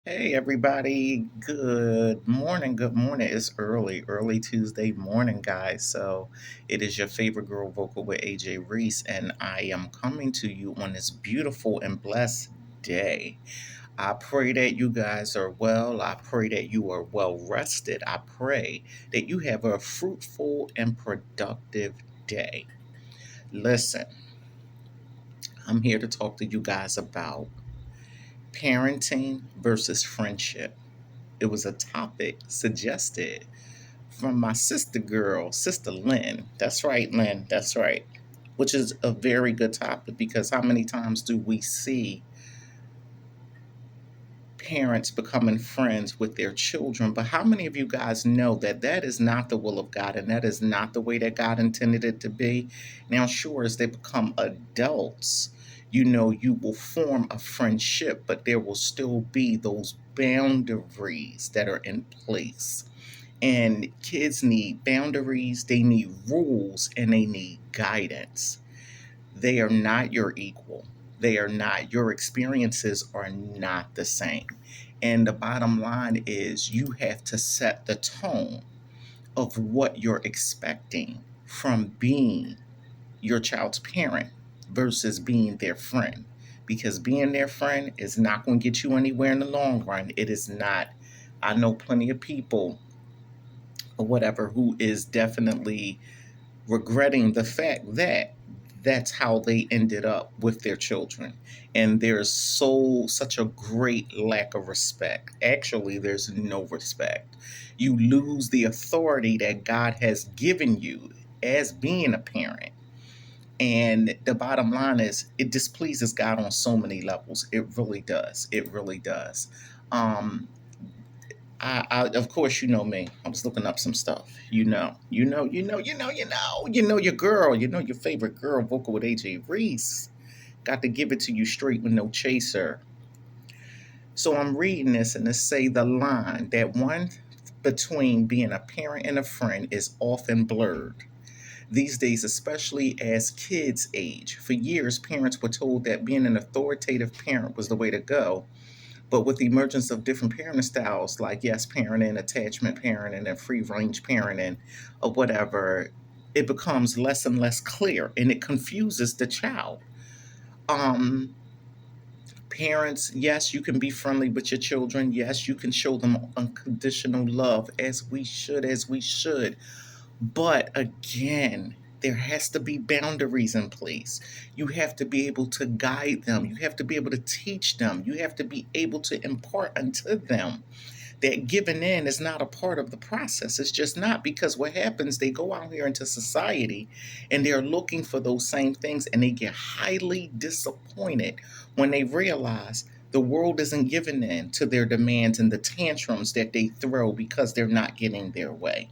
Hey everybody, good morning. Good morning. It's early Tuesday morning, guys. So it is your favorite girl vocal with AJ Reese, and I am coming to you on this beautiful and blessed day. I pray that you guys are well. I pray that you are well rested. I pray that you have a fruitful and productive day. Listen, I'm here to talk to you guys about parenting versus friendship. It was a topic suggested from my sister girl, Sister Lynn. That's right, Lynn. That's right. Which is a very good topic because how many times do we see parents becoming friends with their children? But how many of you guys know that that is not the will of God and that is not the way that God intended it to be? Now, sure, as they become adults, you will form a friendship, but there will still be those boundaries that are in place. And kids need boundaries, they need rules, and they need guidance. They are not your equal. They are not, your experiences are not the same. And the bottom line is you have to set the tone of what you're expecting from being your child's parent versus being their friend. Because being their friend is not going to get you anywhere in the long run. It is not. I know plenty of people or whatever who is definitely regretting the fact that that's how they ended up with their children. And there's such a great lack of respect. Actually, there's no respect. You lose the authority that God has given you as being a parent. And the bottom line is it displeases God on so many levels. It really does. It really does. Um, of course, you know me. I was looking up some stuff. Your girl. You know your favorite girl, vocal with AJ Reese. Got to give it to you straight with no chaser. So I'm reading this, and it say the line that one between being a parent and a friend is often blurred. These days, especially as kids age, for years, parents were told that being an authoritative parent was the way to go. But with the emergence of different parenting styles like yes parenting, attachment parenting, and free range parenting, or whatever, it becomes less and less clear and it confuses the child. Um, Parents, yes, you can be friendly with your children. Yes, you can show them unconditional love as we should. But again, there has to be boundaries in place. You have to be able to guide them. You have to be able to teach them. You have to be able to impart unto them that giving in is not a part of the process. It's just not, because what happens, they go out here into society and they're looking for those same things and they get highly disappointed when they realize the world isn't giving in to their demands and the tantrums that they throw because they're not getting their way.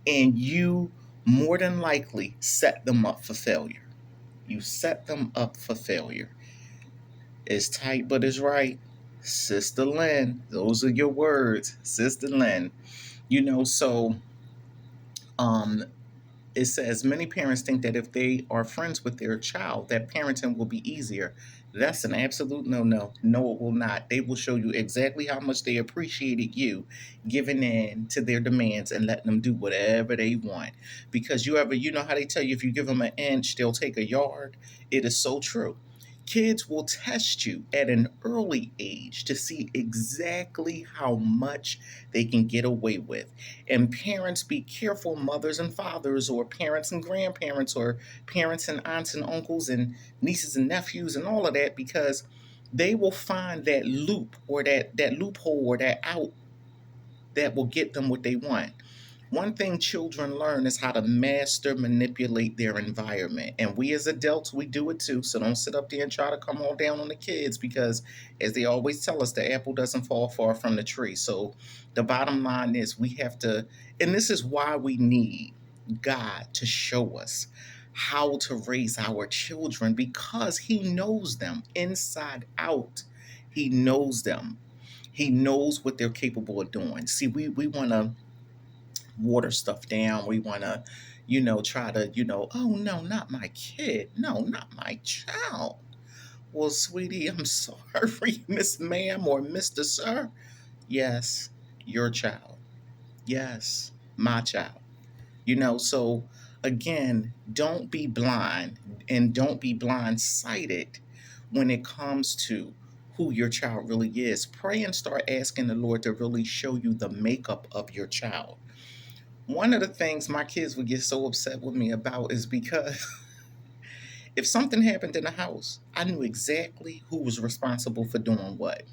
And you more than likely set them up for failure. You set them up for failure. It's tight, but it's right. Sister Lynn, those are your words, Sister Lynn. So um, it says many parents think that if they are friends with their child, that parenting will be easier. That's an absolute no no. No, it will not. They will show you exactly how much they appreciated you giving in to their demands and letting them do whatever they want. Because you know how they tell you if you give them an inch, they'll take a yard? It is so true. Kids will test you at an early age to see exactly how much they can get away with. And parents, be careful, mothers and fathers, or parents and grandparents, or parents and aunts and uncles and nieces and nephews, and all of that, because they will find that loop or that loophole or that out that will get them what they want. One thing children learn is how to master manipulate their environment. And we as adults, we do it too. So don't sit up there and try to come all down on the kids because, as they always tell us, the apple doesn't fall far from the tree. So the bottom line is we have to, and this is why we need God to show us how to raise our children, because He knows them inside out. He knows them. He knows what they're capable of doing. See, we want to water stuff down. We want to, try to, oh no, not my kid. No, not my child. Well, sweetie, I'm sorry, Miss Ma'am or Mr. Sir. Yes, your child. Yes, my child. So again, don't be blind and don't be blindsided when it comes to who your child really is. Pray and start asking the Lord to really show you the makeup of your child. One of the things my kids would get so upset with me about is because if something happened in the house, I knew exactly who was responsible for doing what.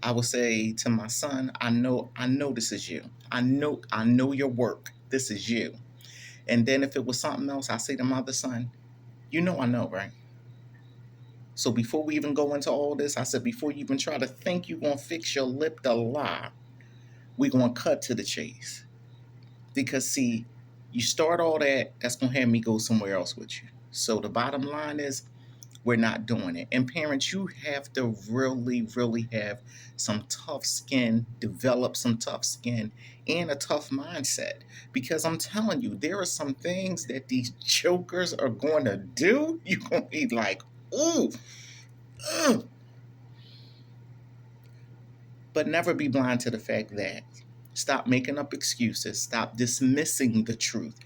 I would say to my son, I know this is you. I know your work. This is you. And then if it was something else, I say to my other son, I know, right? So before we even go into all this, I said, before you even try to think you're going to fix your lip to lie, we're going to cut to the chase. Because, see, you start all that, that's going to have me go somewhere else with you. So the bottom line is, we're not doing it. And parents, you have to really, really have some tough skin, develop some tough skin and a tough mindset. Because I'm telling you, there are some things that these jokers are going to do. You're going to be like, ooh, ugh. But never be blind to the fact that stop making up excuses, stop dismissing the truth.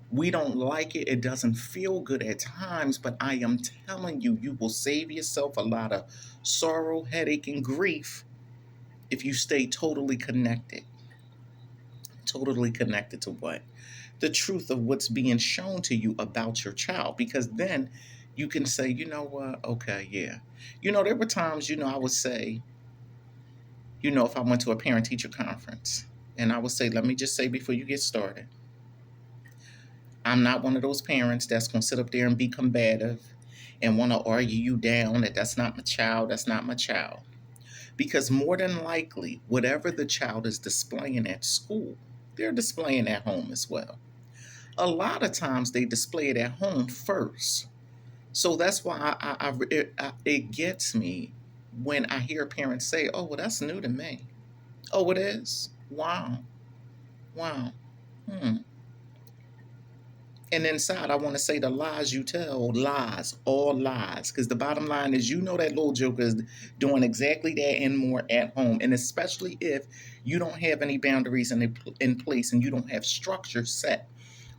We don't like it. It doesn't feel good at times, but I am telling you, you will save yourself a lot of sorrow, headache, and grief if you stay totally connected. Totally connected to what? The truth of what's being shown to you about your child. Because then you can say, you know what? Okay, yeah. There were times, I would say, if I went to a parent teacher conference, and I would say, let me just say before you get started, I'm not one of those parents that's going to sit up there and be combative and want to argue you down that that's not my child, that's not my child. Because more than likely, whatever the child is displaying at school, they're displaying at home as well. A lot of times they display it at home first. So that's why it gets me when I hear parents say, oh, well, that's new to me. Oh, it is? Wow. Wow. Hmm. And inside, I want to say the lies you tell, lies, all lies. Because the bottom line is, that little joker is doing exactly that and more at home. And especially if you don't have any boundaries in place and you don't have structure set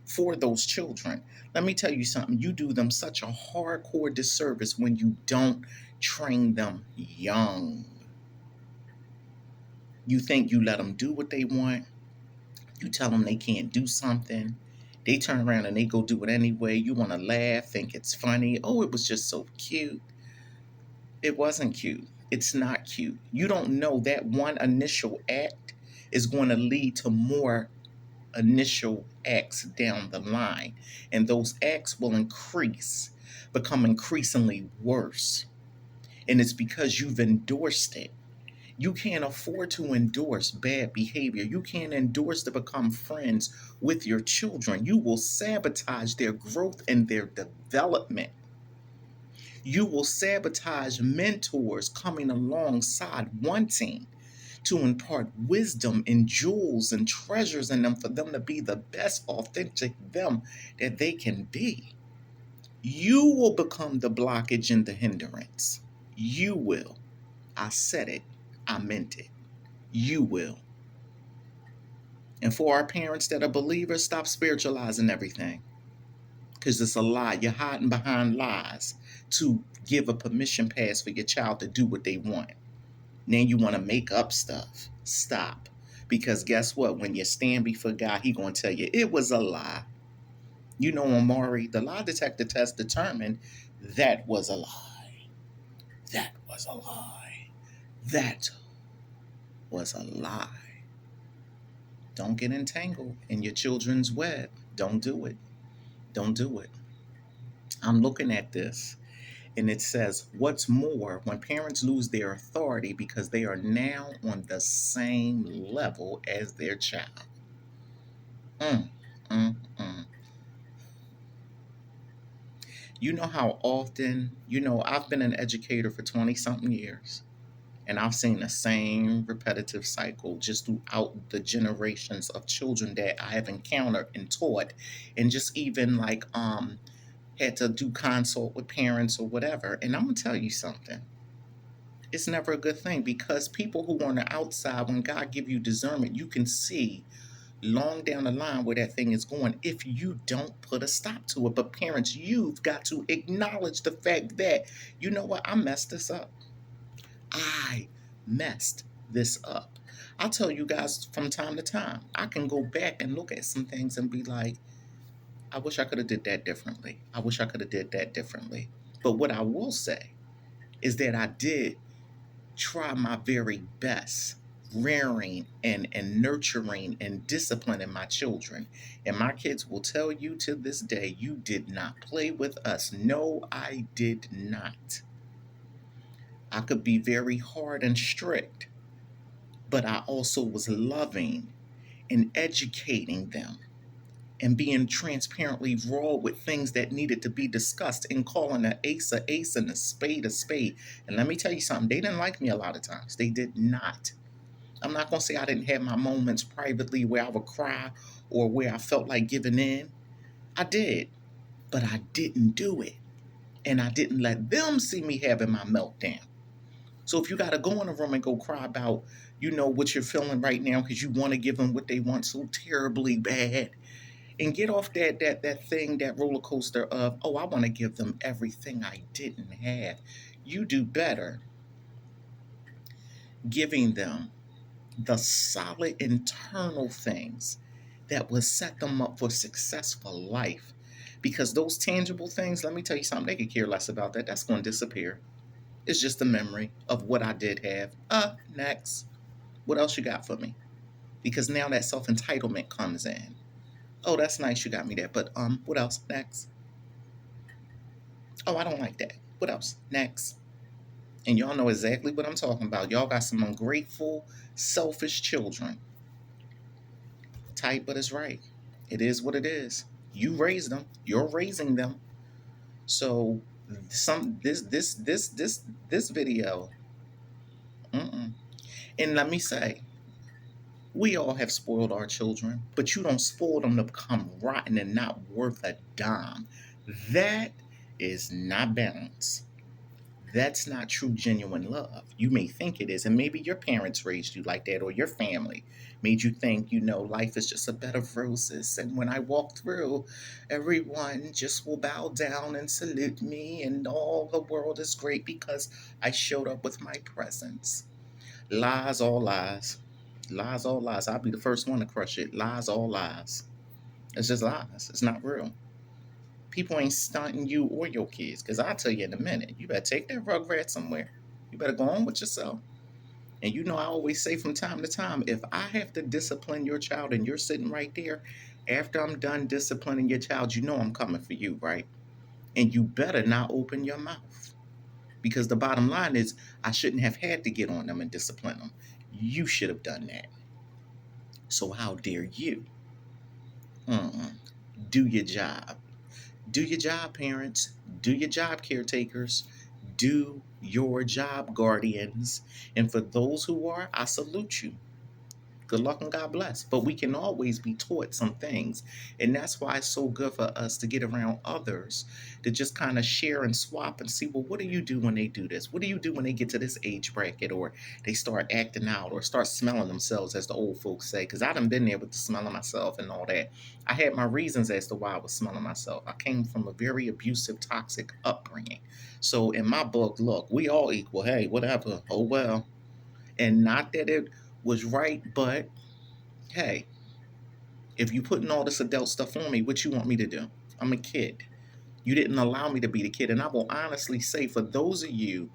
for those children. Let me tell you something. You do them such a hardcore disservice when you don't train them young. You think you let them do what they want. You tell them they can't do something. They turn around and they go do it anyway. You want to laugh, think it's funny. Oh, it was just so cute. It wasn't cute. It's not cute. You don't know that one initial act is going to lead to more initial acts down the line. And those acts will become increasingly worse. And it's because you've endorsed it. You can't afford to endorse bad behavior. You can't endorse to become friends with your children. You will sabotage their growth and their development. You will sabotage mentors coming alongside wanting to impart wisdom and jewels and treasures in them for them to be the best authentic them that they can be. You will become the blockage and the hindrance. You will. I said it. I meant it. You will. And for our parents that are believers, stop spiritualizing everything. Because it's a lie. You're hiding behind lies to give a permission pass for your child to do what they want. Then you want to make up stuff. Stop. Because guess what? When you stand before God, He's going to tell you it was a lie. Amari, the lie detector test determined that was a lie. That was a lie. That was a lie. Don't get entangled in your children's web. Don't do it. Don't do it. I'm looking at this and it says, what's more, when parents lose their authority because they are now on the same level as their child. Mm, mm, mm. You know how often, I've been an educator for 20 something years. And I've seen the same repetitive cycle just throughout the generations of children that I have encountered and taught. And just even like had to do consult with parents or whatever. And I'm going to tell you something. It's never a good thing, because people who are on the outside, when God give you discernment, you can see long down the line where that thing is going if you don't put a stop to it. But parents, you've got to acknowledge the fact that, you know what, I messed this up. I messed this up. I'll tell you guys from time to time, I can go back and look at some things and be like, I wish I could have did that differently. I wish I could have did that differently. But what I will say is that I did try my very best rearing and nurturing and disciplining my children. And my kids will tell you to this day, you did not play with us. No, I did not. I could be very hard and strict, but I also was loving and educating them and being transparently raw with things that needed to be discussed, and calling an ace a ace and a spade a spade. And let me tell you something, they didn't like me a lot of times. They did not. I'm not going to say I didn't have my moments privately where I would cry or where I felt like giving in. I did, but I didn't do it. And I didn't let them see me having my meltdown. So if you got to go in a room and go cry about, what you're feeling right now because you want to give them what they want so terribly bad, and get off that thing, that roller coaster of, oh, I want to give them everything I didn't have. You do better giving them the solid internal things that will set them up for successful life. Because those tangible things, let me tell you something, they could care less about that. That's going to disappear. It's just a memory of what I did have. Next. What else you got for me? Because now that self-entitlement comes in. Oh, that's nice, you got me there. But what else? Next. Oh, I don't like that. What else? Next. And y'all know exactly what I'm talking about. Y'all got some ungrateful, selfish children. Tight, but it's right. It is what it is. You raised them. You're raising them. So this video. And let me say, we all have spoiled our children, but you don't spoil them to become rotten and not worth a dime. That is not balance. That's not true, genuine love. You may think it is, and maybe your parents raised you like that, or your family made you think, life is just a bed of roses. And when I walk through, everyone just will bow down and salute me, and all the world is great because I showed up with my presence. Lies, all lies. Lies, all lies. I'll be the first one to crush it. Lies, all lies. It's just lies. It's not real. People ain't stunting you or your kids. Because I'll tell you in a minute, you better take that rugrat somewhere. You better go on with yourself. And I always say from time to time, if I have to discipline your child and you're sitting right there, after I'm done disciplining your child, I'm coming for you, right? And you better not open your mouth. Because the bottom line is, I shouldn't have had to get on them and discipline them. You should have done that. So how dare you? Do your job. Do your job, parents. Do your job, caretakers. Do your job, guardians. And for those who are, I salute you. Good luck and God bless. But we can always be taught some things. And that's why it's so good for us to get around others, to just kind of share and swap and see, well, what do you do when they do this? What do you do when they get to this age bracket, or they start acting out or start smelling themselves, as the old folks say? Because I done been there with the smelling myself and all that. I had my reasons as to why I was smelling myself. I came from a very abusive, toxic upbringing. So in my book, look, we all equal. Hey, whatever. Oh, well. And not that it was right, but hey, if you putting all this adult stuff on me, what you want me to do? I'm a kid. You didn't allow me to be the kid. And I will honestly say, for those of you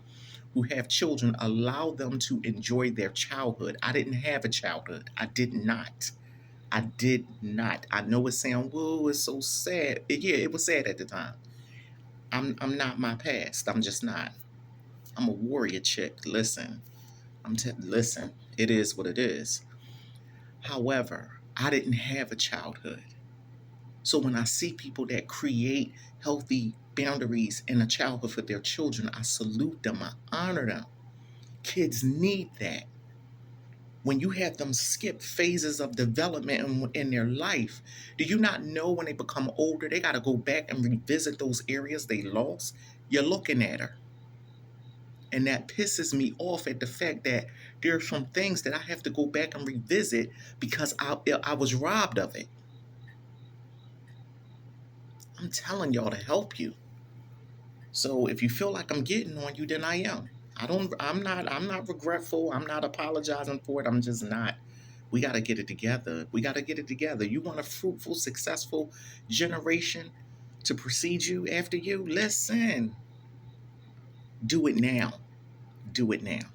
who have children, allow them to enjoy their childhood. I didn't have a childhood. I did not. I did not. I know it sounds, whoa, it's so sad. Yeah, it was sad at the time. I'm not my past. I'm just not. I'm a warrior chick. Listen. Listen. It is what it is. However, I didn't have a childhood. So when I see people that create healthy boundaries in a childhood for their children, I salute them. I honor them. Kids need that. When you have them skip phases of development in their life, do you not know when they become older, they got to go back and revisit those areas they lost? You're looking at her. And that pisses me off at the fact that there are some things that I have to go back and revisit because I was robbed of it. I'm telling y'all to help you. So if you feel like I'm getting on you, then I am. I'm not regretful. I'm not apologizing for it. I'm just not. We got to get it together. We got to get it together. You want a fruitful, successful generation to precede you after you? Listen. Do it now. Do it now.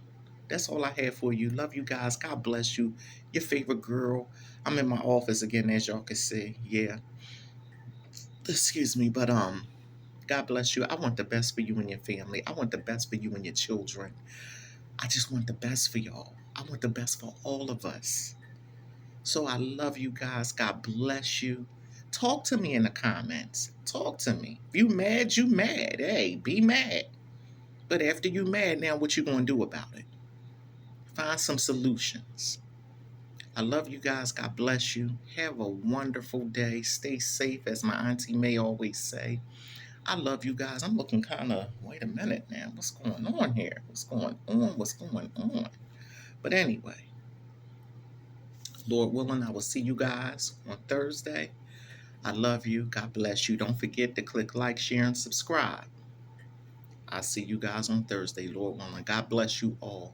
That's all I have for you. Love you guys. God bless you. Your favorite girl. I'm in my office again, as y'all can see. Yeah. Excuse me, but God bless you. I want the best for you and your family. I want the best for you and your children. I just want the best for y'all. I want the best for all of us. So I love you guys. God bless you. Talk to me in the comments. Talk to me. If you mad, you mad. Hey, be mad. But after you mad, now what you gonna do about it? Find some solutions. I love you guys. God bless you. Have a wonderful day. Stay safe, as my auntie May always say. I love you guys. I'm looking kind of, wait a minute now. What's going on here? What's going on? What's going on? But anyway, Lord willing, I will see you guys on Thursday. I love you. God bless you. Don't forget to click like, share, and subscribe. I'll see you guys on Thursday, Lord willing. God bless you all.